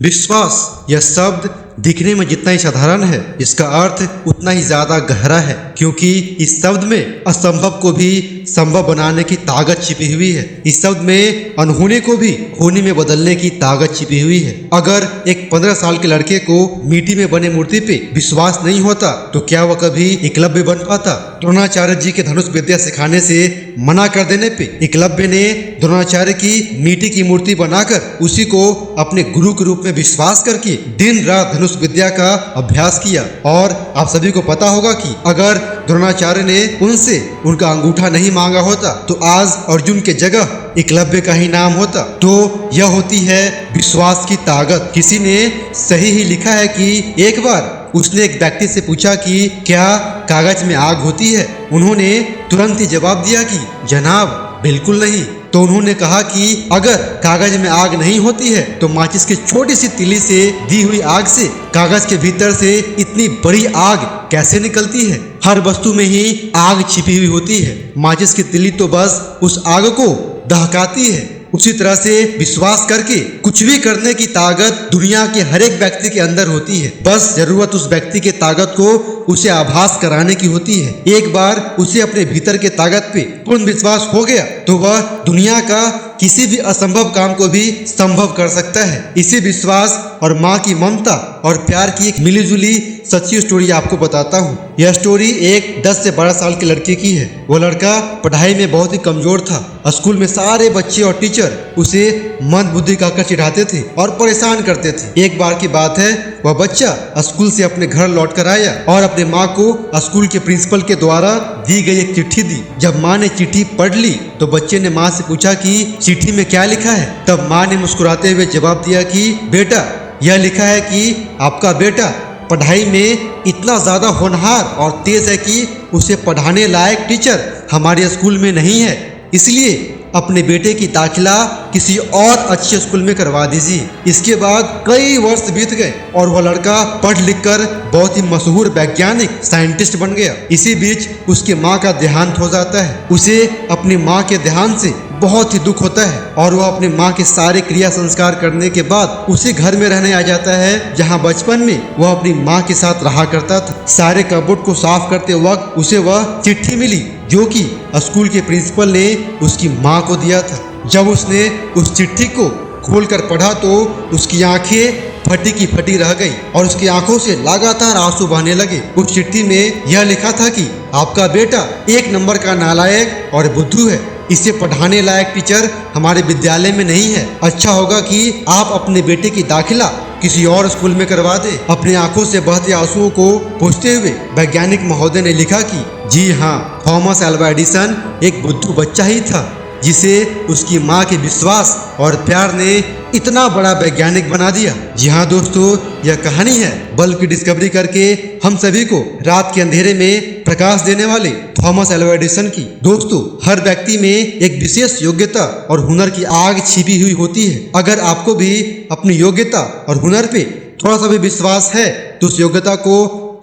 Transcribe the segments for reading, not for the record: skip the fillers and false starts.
विश्वास यह शब्द दिखने में जितना ही साधारण है, इसका अर्थ उतना ही ज्यादा गहरा है, क्योंकि इस शब्द में असंभव को भी संभव बनाने की ताकत छिपी हुई है। इस शब्द में अनहोने को भी होने में बदलने की ताकत छिपी हुई है। अगर एक 15 साल के लड़के को मिट्टी में बने मूर्ति पे विश्वास नहीं होता तो क्या वह कभी एकलव्य बन पाता? द्रोणाचार्य जी के धनुष विद्या सिखाने से मना कर देने पे एकलव्य ने द्रोणाचार्य की मिट्टी की मूर्ति बनाकर उसी को अपने गुरु के रूप में विश्वास करके दिन रात धनुष विद्या का अभ्यास किया। और आप सभी को पता होगा कि अगर द्रोणाचार्य ने उनसे उनका अंगूठा नहीं मांगा होता तो आज अर्जुन के जगह एकलव्य का ही नाम होता। तो यह होती है विश्वास की ताकत। किसी ने सही ही लिखा है कि एक बार उसने एक व्यक्ति से पूछा कि क्या कागज में आग होती है? उन्होंने तुरंत ही जवाब दिया कि जनाब बिल्कुल नहीं। तो उन्होंने कहा कि अगर कागज में आग नहीं होती है तो माचिस की छोटी सी तीली से दी हुई आग से कागज के भीतर से इतनी बड़ी आग कैसे निकलती है? हर वस्तु में ही आग छिपी हुई होती है। माचिस की तीली तो बस उस आग को दहकाती है। उसी तरह से विश्वास करके कुछ भी करने की ताकत दुनिया के हर एक व्यक्ति के अंदर होती है। बस जरूरत उस व्यक्ति के ताकत को उसे आभास कराने की होती है। एक बार उसे अपने भीतर के ताकत पे पूर्ण विश्वास हो गया तो वह दुनिया का किसी भी असंभव काम को भी संभव कर सकता है। इसी विश्वास और माँ की ममता और प्यार की एक मिलीजुली सच्ची स्टोरी आपको बताता हूँ। यह स्टोरी एक 10 से 12 साल के लड़के की है। वो लड़का पढ़ाई में बहुत ही कमजोर था। स्कूल में सारे बच्चे और टीचर उसे मंद बुद्धि कहकर चिढ़ाते थे और परेशान करते थे। एक बार की बात है, वह बच्चा स्कूल से अपने घर लौट कर आया और अपने माँ को स्कूल के प्रिंसिपल के द्वारा दी गई एक चिट्ठी दी। जब माँ ने चिट्ठी पढ़ ली तो बच्चे ने माँ से पूछा कि चिट्ठी में क्या लिखा है? तब माँ ने मुस्कुराते हुए जवाब दिया कि बेटा, यह लिखा है कि आपका बेटा पढ़ाई में इतना ज्यादा होनहार और तेज है कि उसे पढ़ाने लायक टीचर हमारे स्कूल में नहीं है, इसलिए अपने बेटे की दाखिला किसी और अच्छे स्कूल में करवा दीजिए। इसके बाद कई वर्ष बीत गए और वह लड़का पढ़ लिख कर बहुत ही मशहूर वैज्ञानिक साइंटिस्ट बन गया। इसी बीच उसके माँ का देहांत हो जाता है। उसे अपनी माँ के देहांत से बहुत ही दुख होता है और वह अपने माँ के सारे क्रिया संस्कार करने के बाद उसी घर में रहने आ जाता है जहाँ बचपन में वह अपनी माँ के साथ रहा करता था। सारे कबोर्ड को साफ करते वक्त उसे वह चिट्ठी मिली जो कि स्कूल के प्रिंसिपल ने उसकी माँ को दिया था। जब उसने उस चिट्ठी को खोलकर पढ़ा तो उसकी आंखें फटी की फटी रह गई और उसकी आंखों से लगातार आंसू बहने लगे। उस चिट्ठी में यह लिखा था कि आपका बेटा 1 नंबर का नालायक और बुद्धू है, इसे पढ़ाने लायक टीचर हमारे विद्यालय में नहीं है। अच्छा होगा कि आप अपने बेटे की दाखिला किसी और स्कूल में करवा दे। अपनी आंखों से बहते आंसुओं को पोंछते हुए वैज्ञानिक महोदय ने लिखा कि जी हाँ, थॉमस अल्वा एडिसन एक बुद्धू बच्चा ही था जिसे उसकी माँ के विश्वास और प्यार ने इतना बड़ा वैज्ञानिक बना दिया। जी हाँ दोस्तों, यह कहानी है बल्ब की डिस्कवरी करके हम सभी को रात के अंधेरे में प्रकाश देने वाले थॉमस अल्वा एडिसन की। दोस्तों, हर व्यक्ति में एक विशेष योग्यता और हुनर की आग छिपी हुई होती है। अगर आपको भी अपनी योग्यता और हुनर पे थोड़ा सा भी विश्वास है तो उस योग्यता को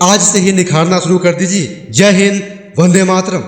आज से ही निखारना शुरू कर दीजिए। जय हिंद, वंदे मातरम।